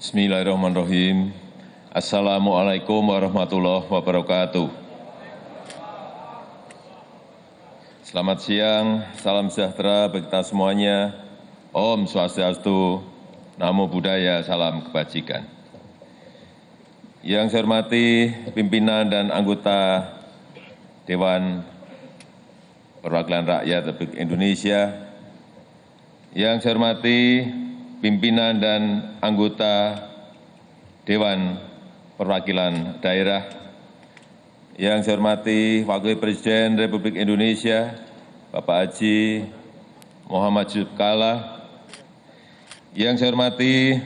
Bismillahirrahmanirrahim. Assalamualaikum warahmatullahi wabarakatuh. Selamat siang, salam sejahtera bagi kita semuanya. Om Swastiastu, Namo Buddhaya, salam kebajikan. Yang saya hormati pimpinan dan anggota Dewan Perwakilan Rakyat Republik Indonesia, yang saya hormati pimpinan dan anggota Dewan Perwakilan Daerah, yang saya hormati Wakil Presiden Republik Indonesia, Bapak Haji Muhammad Yusuf Kalla, yang saya hormati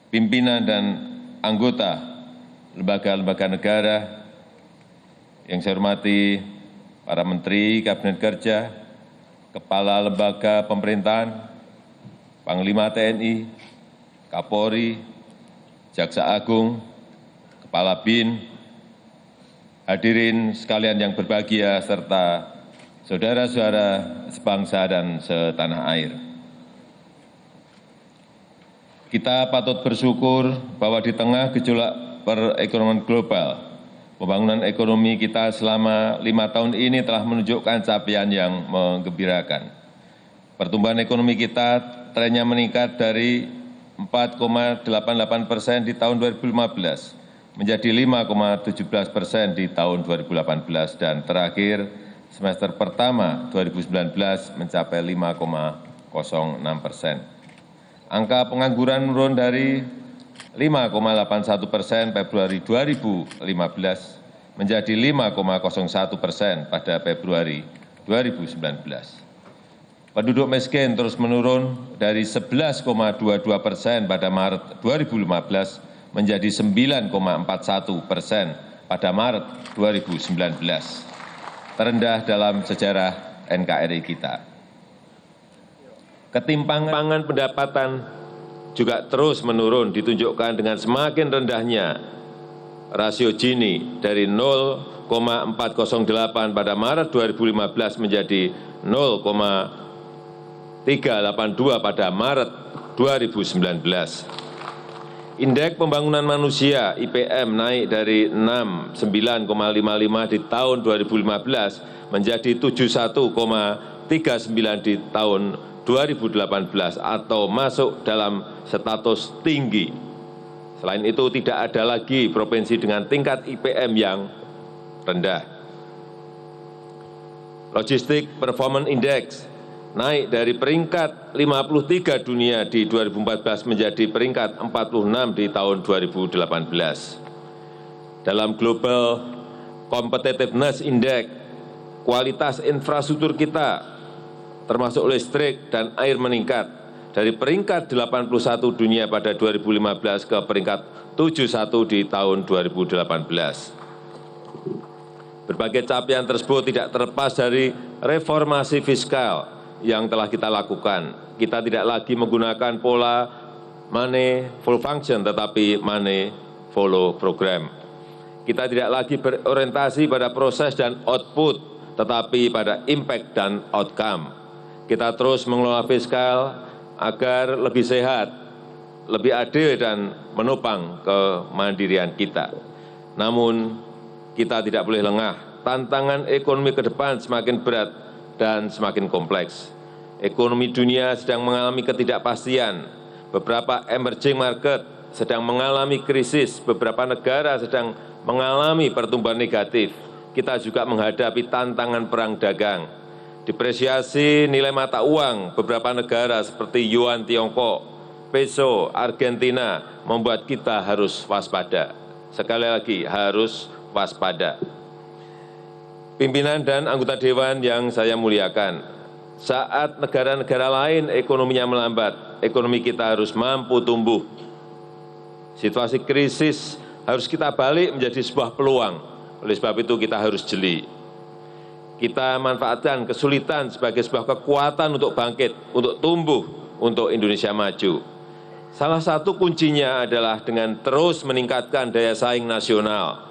pimpinan dan anggota lembaga-lembaga negara, yang saya hormati para Menteri Kabinet Kerja, Kepala Lembaga Pemerintahan, Panglima TNI, Kapolri, Jaksa Agung, Kepala BIN, hadirin sekalian yang berbahagia, serta saudara-saudara sebangsa dan setanah air. Kita patut bersyukur bahwa di tengah gejolak perekonomian global, pembangunan ekonomi kita selama 5 tahun ini telah menunjukkan capaian yang menggembirakan. Pertumbuhan ekonomi kita trennya meningkat dari 4,88% di tahun 2015 menjadi 5,17% di tahun 2018 dan terakhir semester pertama 2019 mencapai 5,06%. Angka pengangguran menurun dari 5,81% Februari 2015 menjadi 5,01% pada Februari 2019. Penduduk miskin terus menurun dari 11,22% pada Maret 2015 menjadi 9,41% pada Maret 2019, terendah dalam sejarah NKRI kita. Ketimpangan pendapatan juga terus menurun, ditunjukkan dengan semakin rendahnya rasio Gini dari 0,408 pada Maret 2015 menjadi 0,382 pada Maret 2019. Indeks Pembangunan Manusia (IPM) naik dari 69,55 di tahun 2015 menjadi 71,39 di tahun 2018 atau masuk dalam status tinggi. Selain itu, tidak ada lagi provinsi dengan tingkat IPM yang rendah. Logistik Performance Index naik dari peringkat 53 dunia di 2014 menjadi peringkat 46 di tahun 2018. Dalam Global Competitiveness Index, kualitas infrastruktur kita termasuk listrik dan air meningkat dari peringkat 81 dunia pada 2015 ke peringkat 71 di tahun 2018. Berbagai capaian tersebut tidak terlepas dari reformasi fiskal yang telah kita lakukan. Kita tidak lagi menggunakan pola money full function tetapi money follow program. Kita tidak lagi berorientasi pada proses dan output tetapi pada impact dan outcome. Kita terus mengelola fiskal agar lebih sehat, lebih adil dan menopang kemandirian kita. Namun kita tidak boleh lengah. Tantangan ekonomi ke depan semakin berat dan semakin kompleks. Ekonomi dunia sedang mengalami ketidakpastian. Beberapa emerging market sedang mengalami krisis. Beberapa negara sedang mengalami pertumbuhan negatif. Kita juga menghadapi tantangan perang dagang. Depresiasi nilai mata uang beberapa negara seperti Yuan Tiongkok, Peso, Argentina membuat kita harus waspada. Sekali lagi, harus waspada. Pimpinan dan anggota Dewan yang saya muliakan, saat negara-negara lain ekonominya melambat, ekonomi kita harus mampu tumbuh. Situasi krisis harus kita balik menjadi sebuah peluang. Oleh sebab itu kita harus jeli. Kita manfaatkan kesulitan sebagai sebuah kekuatan untuk bangkit, untuk tumbuh, untuk Indonesia maju. Salah satu kuncinya adalah dengan terus meningkatkan daya saing nasional,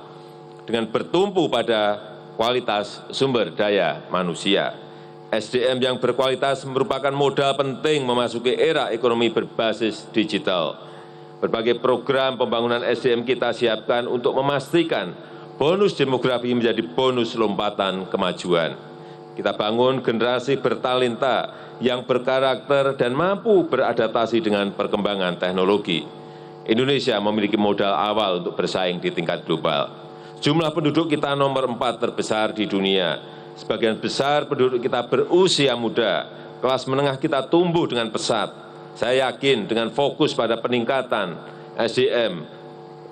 dengan bertumpu pada kualitas sumber daya manusia. SDM yang berkualitas merupakan modal penting memasuki era ekonomi berbasis digital. Berbagai program pembangunan SDM kita siapkan untuk memastikan bonus demografi menjadi bonus lompatan kemajuan. Kita bangun generasi bertalenta yang berkarakter dan mampu beradaptasi dengan perkembangan teknologi. Indonesia memiliki modal awal untuk bersaing di tingkat global. Jumlah penduduk kita nomor 4 terbesar di dunia. Sebagian besar penduduk kita berusia muda, kelas menengah kita tumbuh dengan pesat. Saya yakin dengan fokus pada peningkatan SDM,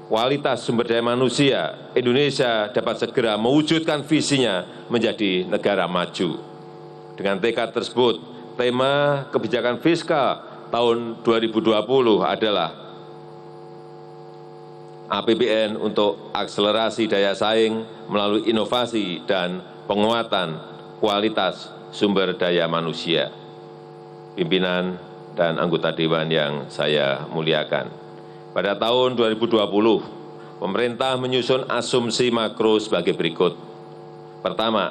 kualitas sumber daya manusia, Indonesia dapat segera mewujudkan visinya menjadi negara maju. Dengan tekad tersebut, tema kebijakan fiskal tahun 2020 adalah APBN untuk akselerasi daya saing melalui inovasi dan penguatan kualitas sumber daya manusia. Pimpinan dan anggota Dewan yang saya muliakan. Pada tahun 2020, pemerintah menyusun asumsi makro sebagai berikut. Pertama,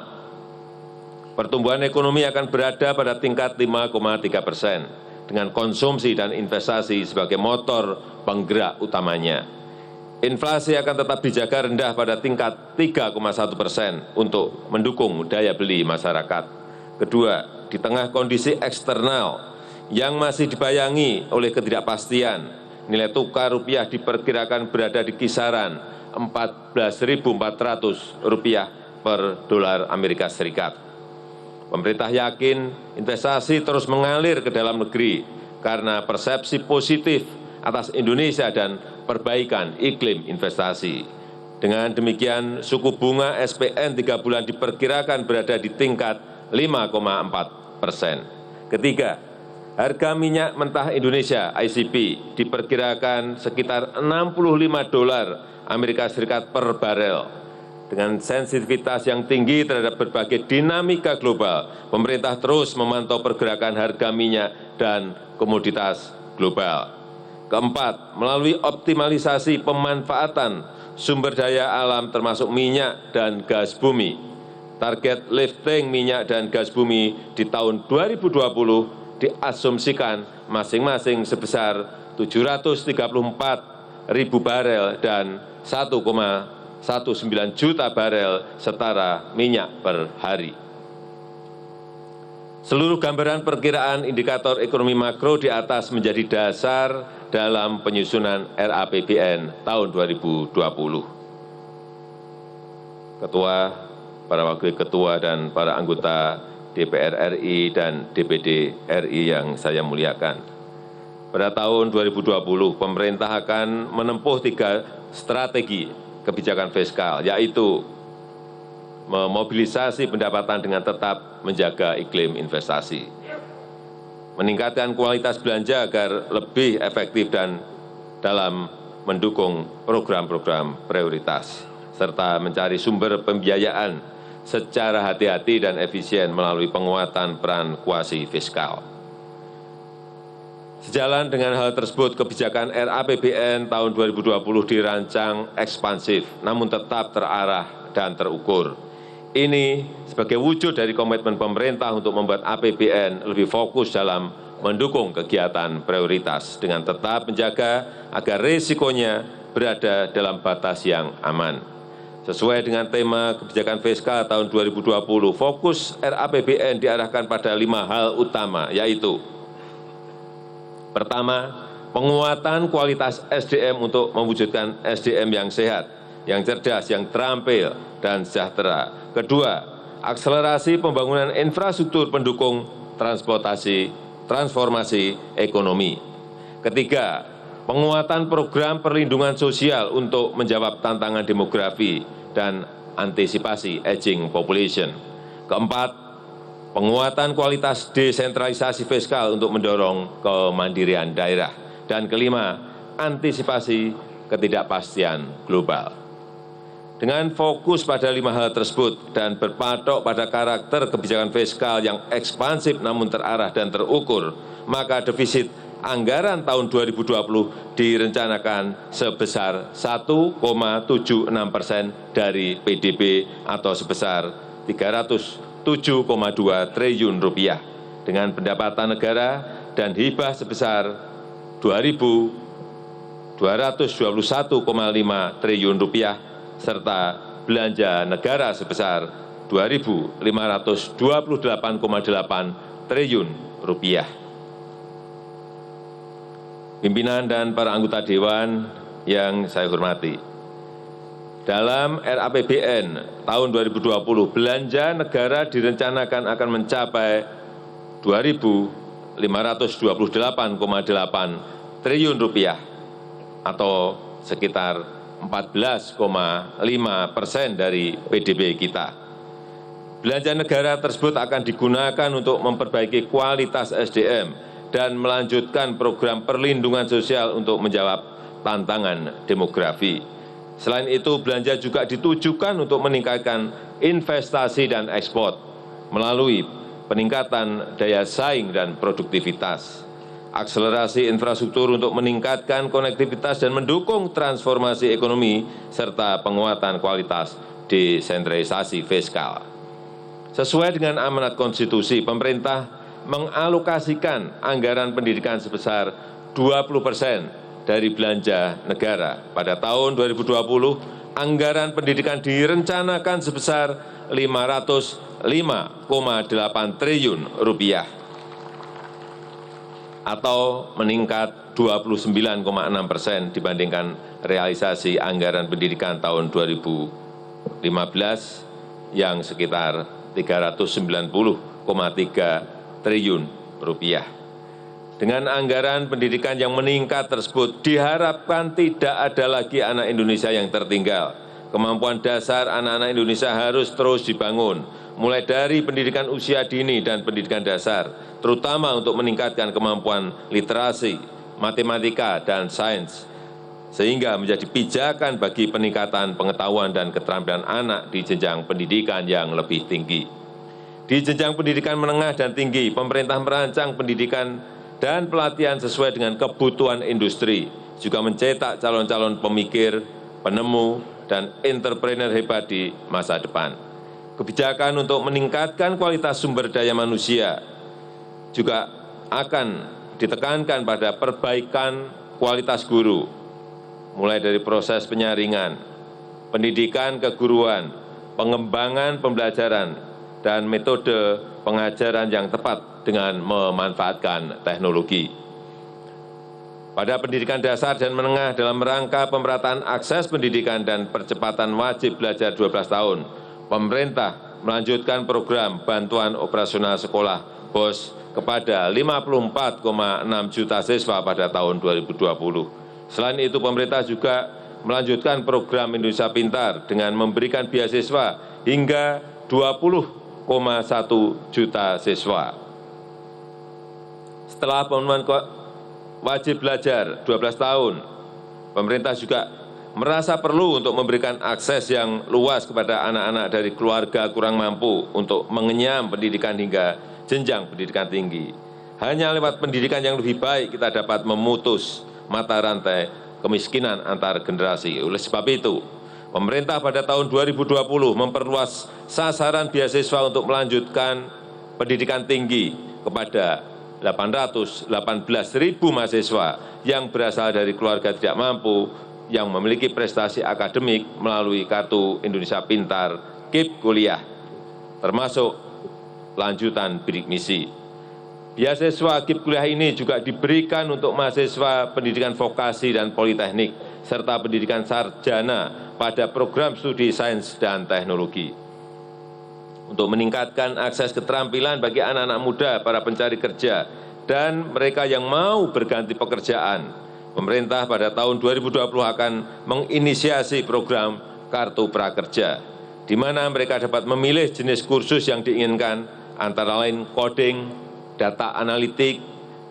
pertumbuhan ekonomi akan berada pada tingkat 5,3% dengan konsumsi dan investasi sebagai motor penggerak utamanya. Inflasi akan tetap dijaga rendah pada tingkat 3,1% untuk mendukung daya beli masyarakat. Kedua, di tengah kondisi eksternal yang masih dibayangi oleh ketidakpastian, nilai tukar rupiah diperkirakan berada di kisaran Rp14.400 per dolar Amerika Serikat. Pemerintah yakin investasi terus mengalir ke dalam negeri karena persepsi positif atas Indonesia dan perbaikan iklim investasi. Dengan demikian, suku bunga SPN 3 bulan diperkirakan berada di tingkat 5,4%. Ketiga, harga minyak mentah Indonesia ICP diperkirakan sekitar $65 Amerika Serikat per barel. Dengan sensitivitas yang tinggi terhadap berbagai dinamika global, pemerintah terus memantau pergerakan harga minyak dan komoditas global. Keempat, melalui optimalisasi pemanfaatan sumber daya alam termasuk minyak dan gas bumi. Target lifting minyak dan gas bumi di tahun 2020 diasumsikan masing-masing sebesar 734.000 barel dan 1,19 juta barel setara minyak per hari. Seluruh gambaran perkiraan indikator ekonomi makro di atas menjadi dasar dalam penyusunan RAPBN tahun 2020. Ketua, para wakil ketua dan para anggota DPR RI dan DPD RI yang saya muliakan. Pada tahun 2020, pemerintah akan menempuh 3 strategi kebijakan fiskal, yaitu memobilisasi pendapatan dengan tetap menjaga iklim investasi, meningkatkan kualitas belanja agar lebih efektif dan dalam mendukung program-program prioritas, serta mencari sumber pembiayaan secara hati-hati dan efisien melalui penguatan peran kuasi fiskal. Sejalan dengan hal tersebut, kebijakan RAPBN tahun 2020 dirancang ekspansif, namun tetap terarah dan terukur. Ini sebagai wujud dari komitmen pemerintah untuk membuat APBN lebih fokus dalam mendukung kegiatan prioritas dengan tetap menjaga agar risikonya berada dalam batas yang aman. Sesuai dengan tema kebijakan fiskal tahun 2020, fokus RAPBN diarahkan pada 5 hal utama, yaitu: pertama, penguatan kualitas SDM untuk mewujudkan SDM yang sehat, yang cerdas, yang terampil, dan sejahtera. Kedua, akselerasi pembangunan infrastruktur pendukung transformasi ekonomi. Ketiga, penguatan program perlindungan sosial untuk menjawab tantangan demografi dan antisipasi aging population. Keempat, penguatan kualitas desentralisasi fiskal untuk mendorong kemandirian daerah. Dan kelima, antisipasi ketidakpastian global. Dengan fokus pada 5 hal tersebut dan berpatok pada karakter kebijakan fiskal yang ekspansif namun terarah dan terukur, maka defisit anggaran tahun 2020 direncanakan sebesar 1,76% dari PDB atau sebesar 320 7,2 triliun rupiah dengan pendapatan negara dan hibah sebesar 2.221,5 triliun rupiah serta belanja negara sebesar 2.528,8 triliun rupiah. Pimpinan dan para anggota Dewan yang saya hormati, dalam RAPBN tahun 2020, belanja negara direncanakan akan mencapai 2.528,8 triliun rupiah atau sekitar 14,5% dari PDB kita. Belanja negara tersebut akan digunakan untuk memperbaiki kualitas SDM dan melanjutkan program perlindungan sosial untuk menjawab tantangan demografi. Selain itu, belanja juga ditujukan untuk meningkatkan investasi dan ekspor melalui peningkatan daya saing dan produktivitas, akselerasi infrastruktur untuk meningkatkan konektivitas dan mendukung transformasi ekonomi, serta penguatan kualitas desentralisasi fiskal. Sesuai dengan amanat konstitusi, pemerintah mengalokasikan anggaran pendidikan sebesar 20% dari belanja negara. Pada tahun 2020, anggaran pendidikan direncanakan sebesar 505,8 triliun rupiah atau meningkat 29,6% dibandingkan realisasi anggaran pendidikan tahun 2015 yang sekitar 390,3 triliun rupiah. Dengan anggaran pendidikan yang meningkat tersebut, diharapkan tidak ada lagi anak Indonesia yang tertinggal. Kemampuan dasar anak-anak Indonesia harus terus dibangun, mulai dari pendidikan usia dini dan pendidikan dasar, terutama untuk meningkatkan kemampuan literasi, matematika, dan sains, sehingga menjadi pijakan bagi peningkatan pengetahuan dan keterampilan anak di jenjang pendidikan yang lebih tinggi. Di jenjang pendidikan menengah dan tinggi, pemerintah merancang pendidikan dan pelatihan sesuai dengan kebutuhan industri, juga mencetak calon-calon pemikir, penemu, dan entrepreneur hebat di masa depan. Kebijakan untuk meningkatkan kualitas sumber daya manusia juga akan ditekankan pada perbaikan kualitas guru, mulai dari proses penyaringan, pendidikan keguruan, pengembangan pembelajaran, dan metode pengajaran yang tepat dengan memanfaatkan teknologi. Pada pendidikan dasar dan menengah dalam rangka pemerataan akses pendidikan dan percepatan wajib belajar 12 tahun, pemerintah melanjutkan program bantuan operasional sekolah BOS kepada 54,6 juta siswa pada tahun 2020. Selain itu, pemerintah juga melanjutkan program Indonesia Pintar dengan memberikan beasiswa hingga 20,1 juta siswa. Setelah pemenuhan wajib belajar 12 tahun, pemerintah juga merasa perlu untuk memberikan akses yang luas kepada anak-anak dari keluarga kurang mampu untuk mengenyam pendidikan hingga jenjang pendidikan tinggi. Hanya lewat pendidikan yang lebih baik kita dapat memutus mata rantai kemiskinan antar generasi. Oleh sebab itu, pemerintah pada tahun 2020 memperluas sasaran beasiswa untuk melanjutkan pendidikan tinggi kepada 818.000 mahasiswa yang berasal dari keluarga tidak mampu yang memiliki prestasi akademik melalui Kartu Indonesia Pintar KIP Kuliah, termasuk lanjutan bidik misi. Beasiswa KIP Kuliah ini juga diberikan untuk mahasiswa pendidikan vokasi dan politeknik, serta pendidikan sarjana pada program studi sains dan teknologi. Untuk meningkatkan akses keterampilan bagi anak-anak muda, para pencari kerja, dan mereka yang mau berganti pekerjaan, pemerintah pada tahun 2020 akan menginisiasi program Kartu Prakerja, di mana mereka dapat memilih jenis kursus yang diinginkan, antara lain coding, data analitik,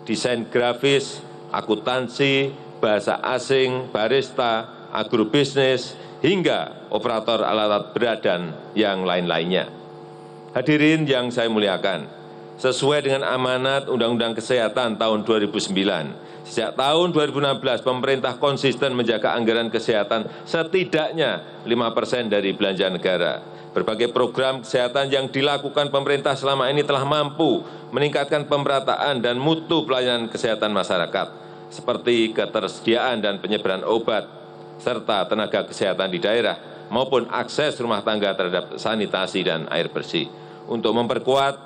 desain grafis, akuntansi, bahasa asing, barista, agrobisnis, hingga operator alat berat dan yang lain-lainnya. Hadirin yang saya muliakan, sesuai dengan amanat Undang-Undang Kesehatan tahun 2009, sejak tahun 2016 pemerintah konsisten menjaga anggaran kesehatan setidaknya 5% dari belanja negara. Berbagai program kesehatan yang dilakukan pemerintah selama ini telah mampu meningkatkan pemerataan dan mutu pelayanan kesehatan masyarakat, seperti ketersediaan dan penyebaran obat, serta tenaga kesehatan di daerah, maupun akses rumah tangga terhadap sanitasi dan air bersih. Untuk memperkuat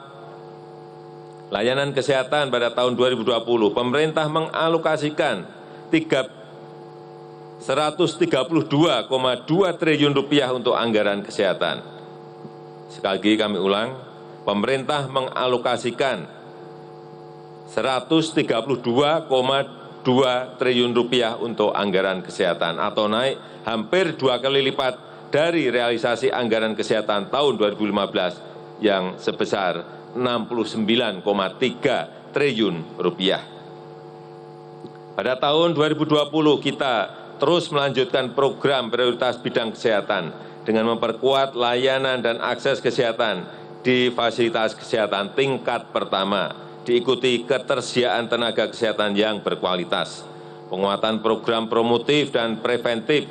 layanan kesehatan pada tahun 2020, pemerintah mengalokasikan 132,2 triliun rupiah untuk anggaran kesehatan. Sekali lagi kami ulang, pemerintah mengalokasikan 132,2 triliun rupiah untuk anggaran kesehatan atau naik hampir 2 kali lipat dari realisasi anggaran kesehatan tahun 2015 yang sebesar 69,3 triliun rupiah. Pada tahun 2020 kita terus melanjutkan program prioritas bidang kesehatan dengan memperkuat layanan dan akses kesehatan di fasilitas kesehatan tingkat pertama, diikuti ketersediaan tenaga kesehatan yang berkualitas. Penguatan program promotif dan preventif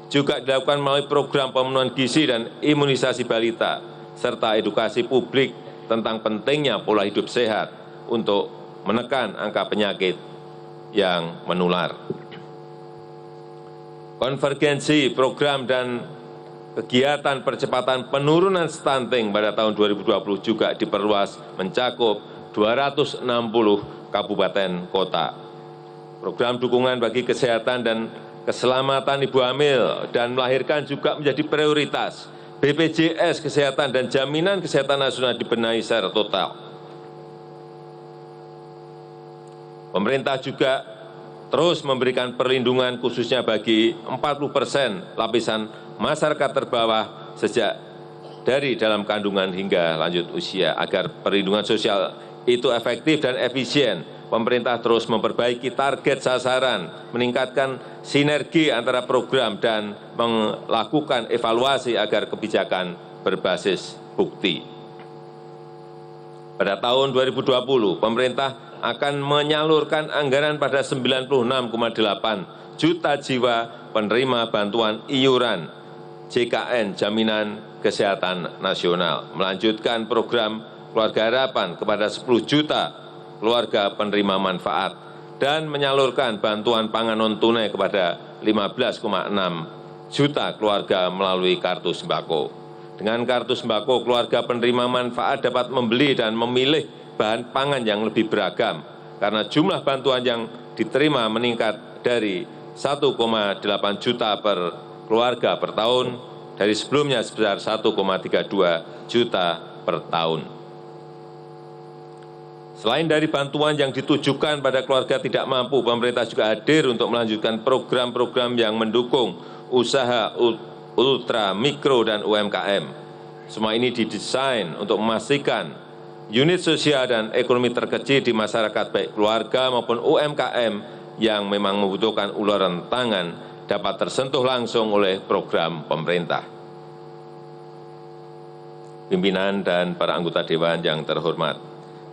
juga dilakukan melalui program pemenuhan gizi dan imunisasi balita, serta edukasi publik tentang pentingnya pola hidup sehat untuk menekan angka penyakit yang menular. Konvergensi program dan kegiatan percepatan penurunan stunting pada tahun 2020 juga diperluas mencakup 260 kabupaten kota. Program dukungan bagi kesehatan dan keselamatan ibu hamil dan melahirkan juga menjadi prioritas. BPJS Kesehatan dan Jaminan Kesehatan Nasional dibenahi secara total. Pemerintah juga terus memberikan perlindungan khususnya bagi 40% lapisan masyarakat terbawah sejak dari dalam kandungan hingga lanjut usia. Agar perlindungan sosial itu efektif dan efisien, pemerintah terus memperbaiki target sasaran, meningkatkan sinergi antara program dan melakukan evaluasi agar kebijakan berbasis bukti. Pada tahun 2020, pemerintah akan menyalurkan anggaran pada 96,8 juta jiwa penerima bantuan iuran JKN Jaminan Kesehatan Nasional, melanjutkan program Keluarga Harapan kepada 10 juta keluarga penerima manfaat, dan menyalurkan bantuan pangan non-tunai kepada 15,6 juta keluarga melalui kartu sembako. Dengan kartu sembako, keluarga penerima manfaat dapat membeli dan memilih bahan pangan yang lebih beragam, karena jumlah bantuan yang diterima meningkat dari 1,8 juta per keluarga per tahun dari sebelumnya sebesar 1,32 juta per tahun. Selain dari bantuan yang ditujukan pada keluarga tidak mampu, pemerintah juga hadir untuk melanjutkan program-program yang mendukung usaha ultra, mikro, dan UMKM. Semua ini didesain untuk memastikan unit sosial dan ekonomi terkecil di masyarakat, baik keluarga maupun UMKM yang memang membutuhkan uluran tangan, dapat tersentuh langsung oleh program pemerintah. Pimpinan dan para anggota Dewan yang terhormat,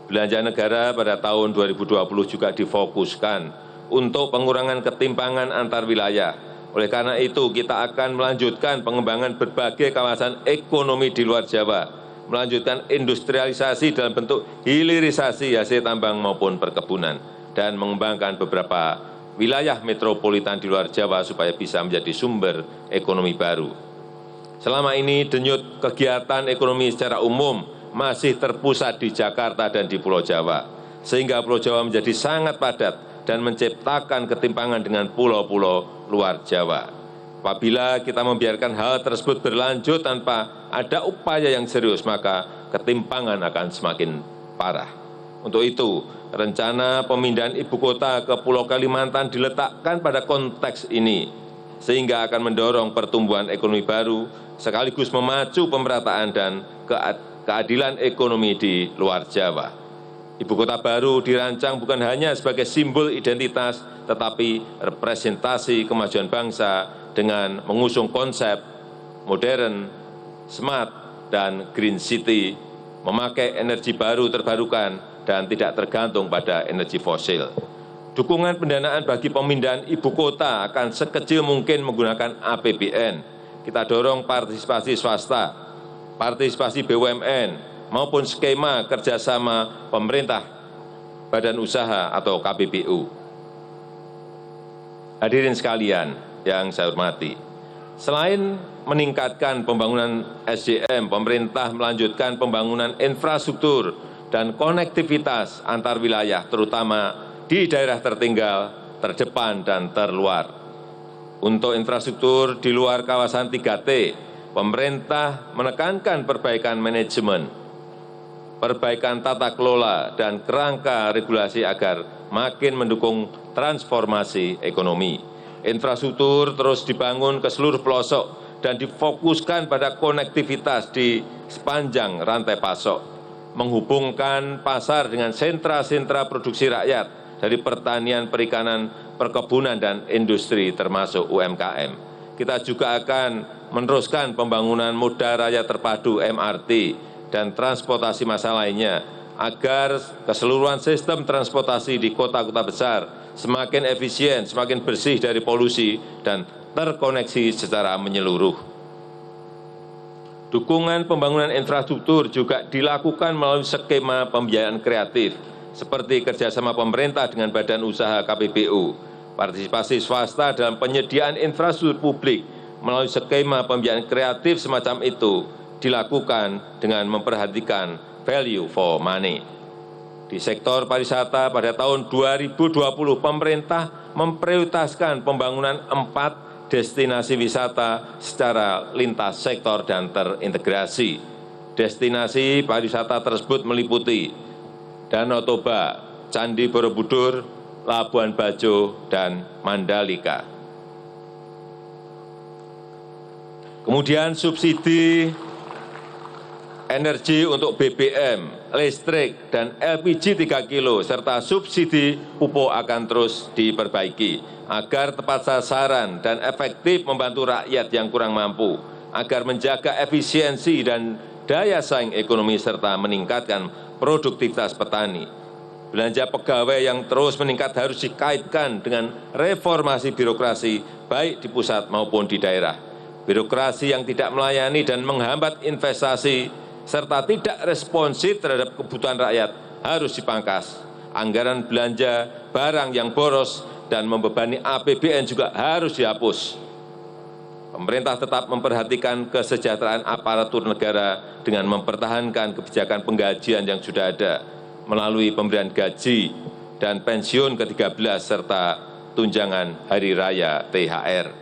belanja negara pada tahun 2020 juga difokuskan untuk pengurangan ketimpangan antar wilayah. Oleh karena itu, kita akan melanjutkan pengembangan berbagai kawasan ekonomi di luar Jawa, melanjutkan industrialisasi dalam bentuk hilirisasi hasil tambang maupun perkebunan, dan mengembangkan beberapa wilayah metropolitan di luar Jawa supaya bisa menjadi sumber ekonomi baru. Selama ini denyut kegiatan ekonomi secara umum masih terpusat di Jakarta dan di Pulau Jawa, sehingga Pulau Jawa menjadi sangat padat dan menciptakan ketimpangan dengan pulau-pulau luar Jawa. Apabila kita membiarkan hal tersebut berlanjut tanpa ada upaya yang serius, maka ketimpangan akan semakin parah. Untuk itu, rencana pemindahan ibu kota ke Pulau Kalimantan diletakkan pada konteks ini, sehingga akan mendorong pertumbuhan ekonomi baru, sekaligus memacu pemerataan dan keadilan ekonomi di luar Jawa. Ibu kota baru dirancang bukan hanya sebagai simbol identitas, tetapi representasi kemajuan bangsa dengan mengusung konsep modern, smart, dan green city, memakai energi baru terbarukan, dan tidak tergantung pada energi fosil. Dukungan pendanaan bagi pemindahan ibu kota akan sekecil mungkin menggunakan APBN. Kita dorong partisipasi swasta partisipasi BUMN, maupun skema kerjasama pemerintah, badan usaha atau KPBU. Hadirin sekalian yang saya hormati, selain meningkatkan pembangunan SDM, pemerintah melanjutkan pembangunan infrastruktur dan konektivitas antar wilayah, terutama di daerah tertinggal, terdepan, dan terluar. Untuk infrastruktur di luar kawasan 3T, pemerintah menekankan perbaikan manajemen, perbaikan tata kelola, dan kerangka regulasi agar makin mendukung transformasi ekonomi. Infrastruktur terus dibangun ke seluruh pelosok dan difokuskan pada konektivitas di sepanjang rantai pasok, menghubungkan pasar dengan sentra-sentra produksi rakyat dari pertanian, perikanan, perkebunan, dan industri termasuk UMKM. Kita juga akan meneruskan pembangunan moda raya terpadu MRT dan transportasi massal lainnya agar keseluruhan sistem transportasi di kota-kota besar semakin efisien, semakin bersih dari polusi, dan terkoneksi secara menyeluruh. Dukungan pembangunan infrastruktur juga dilakukan melalui skema pembiayaan kreatif, seperti kerjasama pemerintah dengan badan usaha KPBU, partisipasi swasta dalam penyediaan infrastruktur publik melalui skema pembiayaan kreatif semacam itu dilakukan dengan memperhatikan value for money. Di sektor pariwisata pada tahun 2020, pemerintah memprioritaskan pembangunan 4 destinasi wisata secara lintas sektor dan terintegrasi. Destinasi pariwisata tersebut meliputi Danau Toba, Candi Borobudur, Labuan Bajo, dan Mandalika. Kemudian subsidi energi untuk BBM, listrik, dan LPG 3 kilo, serta subsidi pupuk akan terus diperbaiki agar tepat sasaran dan efektif membantu rakyat yang kurang mampu, agar menjaga efisiensi dan daya saing ekonomi serta meningkatkan produktivitas petani. Belanja pegawai yang terus meningkat harus dikaitkan dengan reformasi birokrasi baik di pusat maupun di daerah. Birokrasi yang tidak melayani dan menghambat investasi serta tidak responsif terhadap kebutuhan rakyat harus dipangkas. Anggaran belanja barang yang boros dan membebani APBN juga harus dihapus. Pemerintah tetap memperhatikan kesejahteraan aparatur negara dengan mempertahankan kebijakan penggajian yang sudah ada melalui pemberian gaji dan pensiun ke-13 serta tunjangan hari raya THR.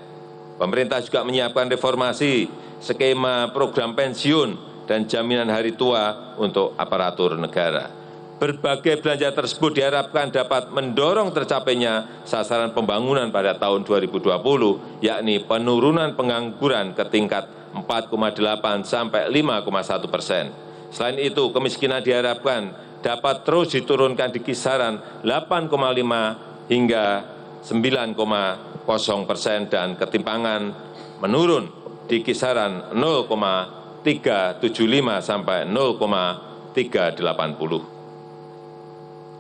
Pemerintah juga menyiapkan reformasi skema program pensiun dan jaminan hari tua untuk aparatur negara. Berbagai belanja tersebut diharapkan dapat mendorong tercapainya sasaran pembangunan pada tahun 2020, yakni penurunan pengangguran ke tingkat 4,8 sampai 5,1%. Selain itu, kemiskinan diharapkan dapat terus diturunkan di kisaran 8,5 hingga 9,0% dan ketimpangan menurun di kisaran 0,375 sampai 0,380.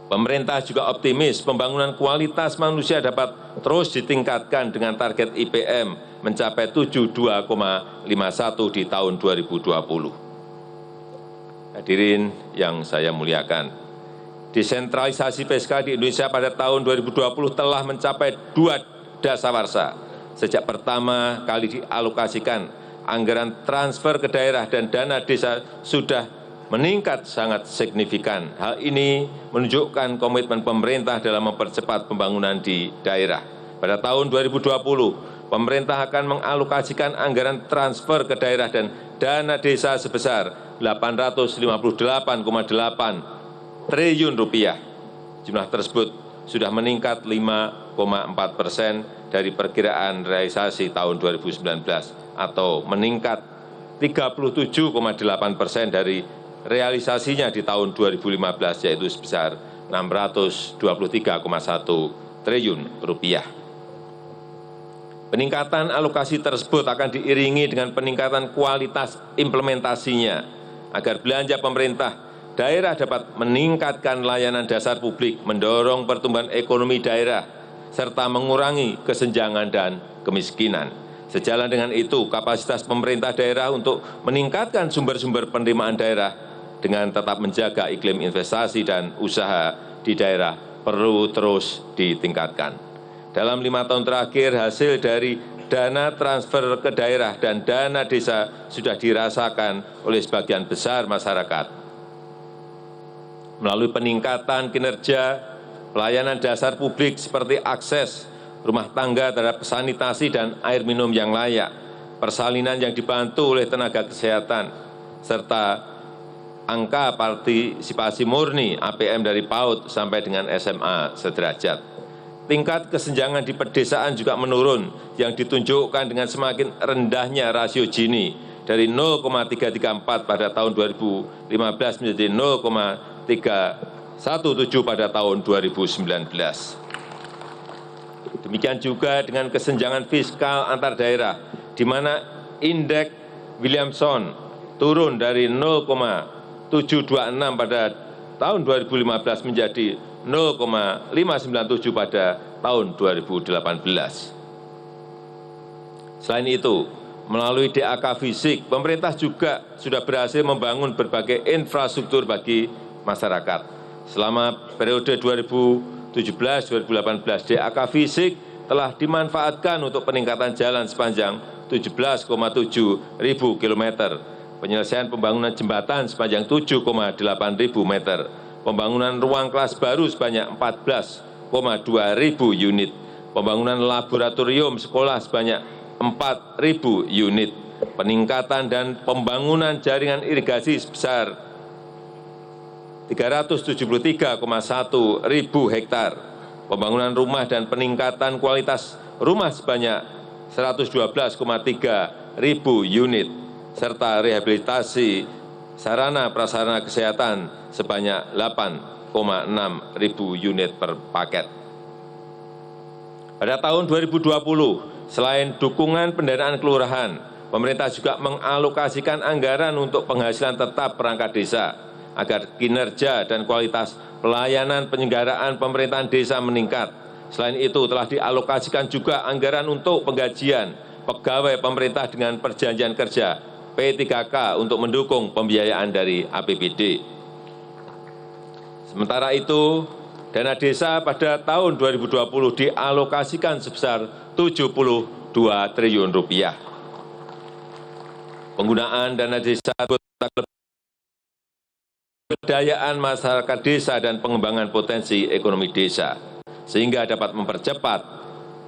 Pemerintah juga optimis pembangunan kualitas manusia dapat terus ditingkatkan dengan target IPM mencapai 72,51 di tahun 2020. Hadirin yang saya muliakan, desentralisasi fiskal di Indonesia pada tahun 2020 telah mencapai 2 dasawarsa. Sejak pertama kali dialokasikan, anggaran transfer ke daerah dan dana desa sudah meningkat sangat signifikan. Hal ini menunjukkan komitmen pemerintah dalam mempercepat pembangunan di daerah. Pada tahun 2020, pemerintah akan mengalokasikan anggaran transfer ke daerah dan dana desa sebesar 858,8 triliun rupiah. Jumlah tersebut sudah meningkat 5,4% dari perkiraan realisasi tahun 2019 atau meningkat 37,8% dari realisasinya di tahun 2015, yaitu sebesar 623,1 triliun rupiah. Peningkatan alokasi tersebut akan diiringi dengan peningkatan kualitas implementasinya agar belanja pemerintah daerah dapat meningkatkan layanan dasar publik, mendorong pertumbuhan ekonomi daerah, serta mengurangi kesenjangan dan kemiskinan. Sejalan dengan itu, kapasitas pemerintah daerah untuk meningkatkan sumber-sumber penerimaan daerah dengan tetap menjaga iklim investasi dan usaha di daerah perlu terus ditingkatkan. Dalam 5 tahun terakhir, hasil dari dana transfer ke daerah dan dana desa sudah dirasakan oleh sebagian besar masyarakat. Melalui peningkatan kinerja pelayanan dasar publik seperti akses rumah tangga terhadap sanitasi dan air minum yang layak, persalinan yang dibantu oleh tenaga kesehatan, serta angka partisipasi murni APM dari PAUD sampai dengan SMA sederajat. Tingkat kesenjangan di pedesaan juga menurun yang ditunjukkan dengan semakin rendahnya rasio Gini dari 0,334 pada tahun 2015 menjadi 0,317 pada tahun 2019. Demikian juga dengan kesenjangan fiskal antar daerah, di mana indeks Williamson turun dari 0,726 pada tahun 2015 menjadi 0,597 pada tahun 2018. Selain itu, melalui DAK fisik, pemerintah juga sudah berhasil membangun berbagai infrastruktur bagi masyarakat. Selama periode 2017-2018, DAK fisik telah dimanfaatkan untuk peningkatan jalan sepanjang 17,7 ribu kilometer, penyelesaian pembangunan jembatan sepanjang 7,8 ribu meter, pembangunan ruang kelas baru sebanyak 14,2 ribu unit, pembangunan laboratorium sekolah sebanyak 4.000 unit, peningkatan dan pembangunan jaringan irigasi sebesar 373,1 ribu hektar, pembangunan rumah dan peningkatan kualitas rumah sebanyak 112,3 ribu unit, serta rehabilitasi sarana prasarana kesehatan sebanyak 8,6 ribu unit per paket. Pada tahun 2020, selain dukungan pendanaan kelurahan, pemerintah juga mengalokasikan anggaran untuk penghasilan tetap perangkat desa agar kinerja dan kualitas pelayanan penyelenggaraan pemerintahan desa meningkat. Selain itu, telah dialokasikan juga anggaran untuk penggajian pegawai pemerintah dengan perjanjian kerja P3K untuk mendukung pembiayaan dari APBD. Sementara itu, dana desa pada tahun 2020 dialokasikan sebesar 72 triliun rupiah. Penggunaan dana desa pemberdayaan masyarakat desa dan pengembangan potensi ekonomi desa, sehingga dapat mempercepat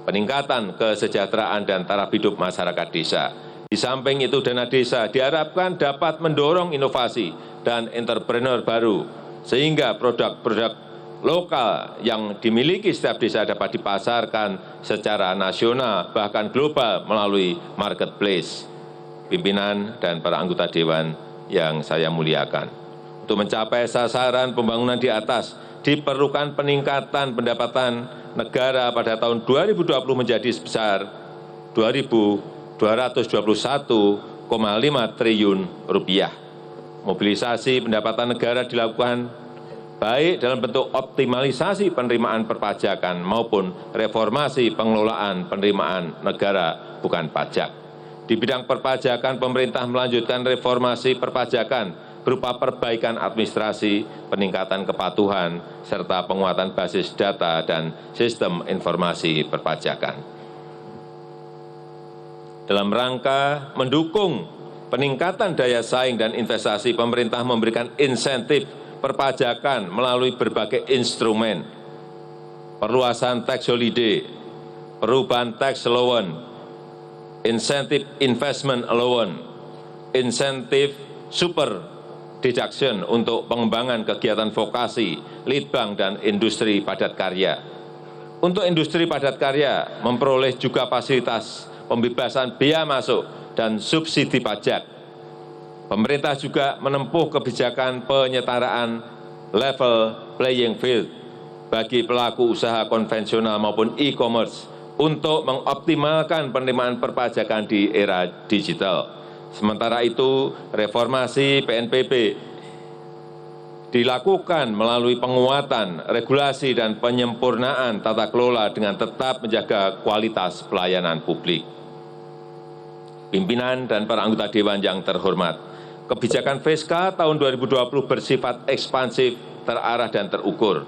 peningkatan kesejahteraan dan taraf hidup masyarakat desa. Di samping itu, dana desa diharapkan dapat mendorong inovasi dan entrepreneur baru, sehingga produk-produk lokal yang dimiliki setiap desa dapat dipasarkan secara nasional, bahkan global melalui marketplace. Pimpinan dan para anggota Dewan yang saya muliakan, untuk mencapai sasaran pembangunan di atas, diperlukan peningkatan pendapatan negara pada tahun 2020 menjadi sebesar 2.221,5 triliun rupiah. Mobilisasi pendapatan negara dilakukan baik dalam bentuk optimalisasi penerimaan perpajakan maupun reformasi pengelolaan penerimaan negara bukan pajak. Di bidang perpajakan, pemerintah melanjutkan reformasi perpajakan berupa perbaikan administrasi, peningkatan kepatuhan, serta penguatan basis data dan sistem informasi perpajakan. Dalam rangka mendukung peningkatan daya saing dan investasi, pemerintah memberikan insentif perpajakan melalui berbagai instrumen, perluasan tax holiday, perubahan tax allowance, insentif investment allowance, insentif super deduction untuk pengembangan kegiatan vokasi, litbang, dan industri padat karya. Untuk industri padat karya memperoleh juga fasilitas pembebasan bea masuk dan subsidi pajak. Pemerintah juga menempuh kebijakan penyetaraan level playing field bagi pelaku usaha konvensional maupun e-commerce untuk mengoptimalkan penerimaan perpajakan di era digital. Sementara itu, reformasi PNBP dilakukan melalui penguatan regulasi dan penyempurnaan tata kelola dengan tetap menjaga kualitas pelayanan publik. Pimpinan dan para anggota Dewan yang terhormat, kebijakan fiskal tahun 2020 bersifat ekspansif, terarah dan terukur.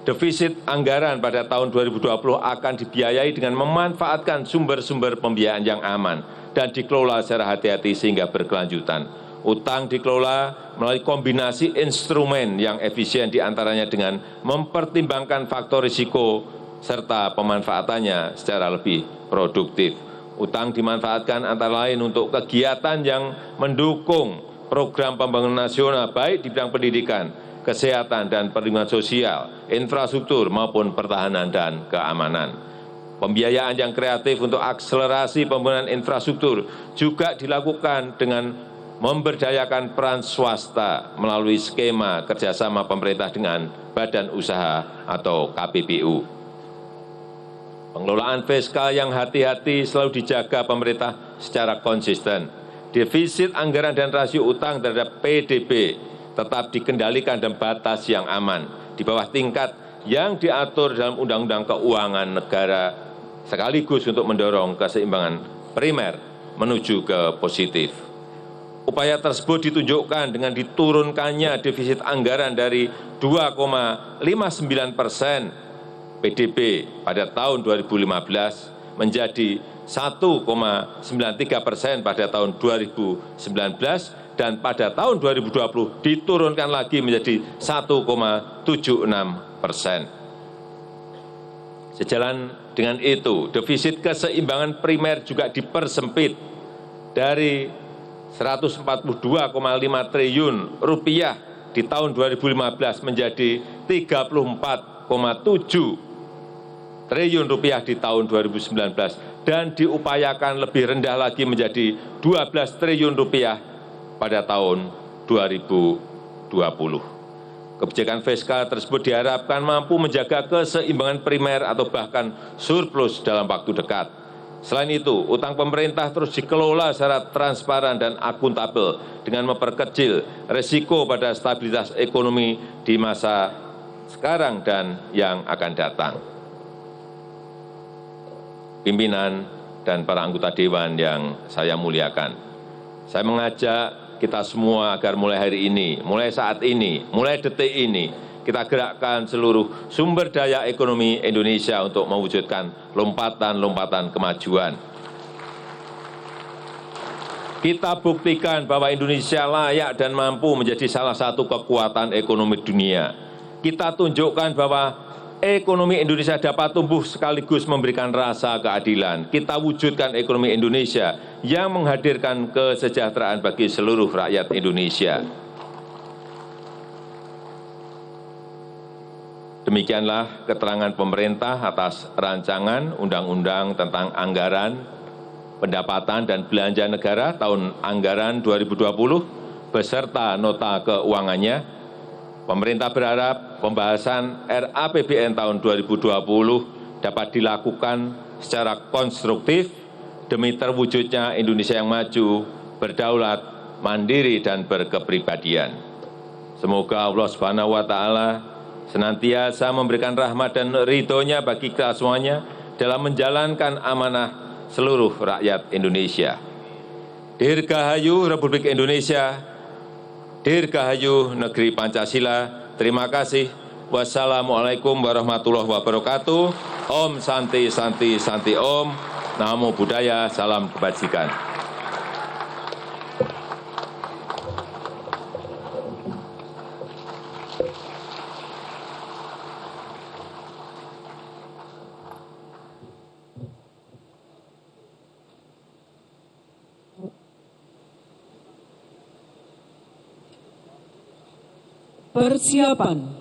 Defisit anggaran pada tahun 2020 akan dibiayai dengan memanfaatkan sumber-sumber pembiayaan yang aman dan dikelola secara hati-hati sehingga berkelanjutan. Utang dikelola melalui kombinasi instrumen yang efisien diantaranya dengan mempertimbangkan faktor risiko serta pemanfaatannya secara lebih produktif. Utang dimanfaatkan antara lain untuk kegiatan yang mendukung program pembangunan nasional baik di bidang pendidikan, kesehatan dan perlindungan sosial, infrastruktur maupun pertahanan dan keamanan. Pembiayaan yang kreatif untuk akselerasi pembangunan infrastruktur juga dilakukan dengan memberdayakan peran swasta melalui skema kerjasama pemerintah dengan badan usaha atau KPBU. Pengelolaan fiskal yang hati-hati selalu dijaga pemerintah secara konsisten. Defisit anggaran dan rasio utang terhadap PDB tetap dikendalikan dalam batas yang aman, di bawah tingkat yang diatur dalam Undang-Undang Keuangan Negara, sekaligus untuk mendorong keseimbangan primer menuju ke positif. Upaya tersebut ditunjukkan dengan diturunkannya defisit anggaran dari 2,59% PDB pada tahun 2015 menjadi 1,93% pada tahun 2019 dan pada tahun 2020 diturunkan lagi menjadi 1,76%. Sejalan dengan itu, defisit keseimbangan primer juga dipersempit dari 142,5 triliun rupiah di tahun 2015 menjadi 34,7 triliun rupiah di tahun 2019 dan diupayakan lebih rendah lagi menjadi 12 triliun rupiah pada tahun 2020. Kebijakan fiskal tersebut diharapkan mampu menjaga keseimbangan primer atau bahkan surplus dalam waktu dekat. Selain itu, utang pemerintah terus dikelola secara transparan dan akuntabel dengan memperkecil risiko pada stabilitas ekonomi di masa sekarang dan yang akan datang. Pimpinan dan para anggota Dewan yang saya muliakan, saya mengajak kita semua agar mulai hari ini, mulai saat ini, mulai detik ini, kita gerakkan seluruh sumber daya ekonomi Indonesia untuk mewujudkan lompatan-lompatan kemajuan. Kita buktikan bahwa Indonesia layak dan mampu menjadi salah satu kekuatan ekonomi dunia. Kita tunjukkan bahwa ekonomi Indonesia dapat tumbuh sekaligus memberikan rasa keadilan. Kita wujudkan ekonomi Indonesia yang menghadirkan kesejahteraan bagi seluruh rakyat Indonesia. Demikianlah keterangan pemerintah atas rancangan Undang-Undang tentang Anggaran, Pendapatan dan Belanja Negara tahun anggaran 2020 beserta nota keuangannya. Pemerintah berharap pembahasan RAPBN tahun 2020 dapat dilakukan secara konstruktif demi terwujudnya Indonesia yang maju, berdaulat, mandiri, dan berkepribadian. Semoga Allah Subhanahu wa Ta'ala senantiasa memberikan rahmat dan ridho-Nya bagi kita semuanya dalam menjalankan amanah seluruh rakyat Indonesia. Dirgahayu Republik Indonesia, Dirgahayu Negeri Pancasila. Terima kasih. Wassalamualaikum warahmatullahi wabarakatuh. Om Santi Santi Santi Om. Namo Buddhaya. Salam kebajikan. Persiapan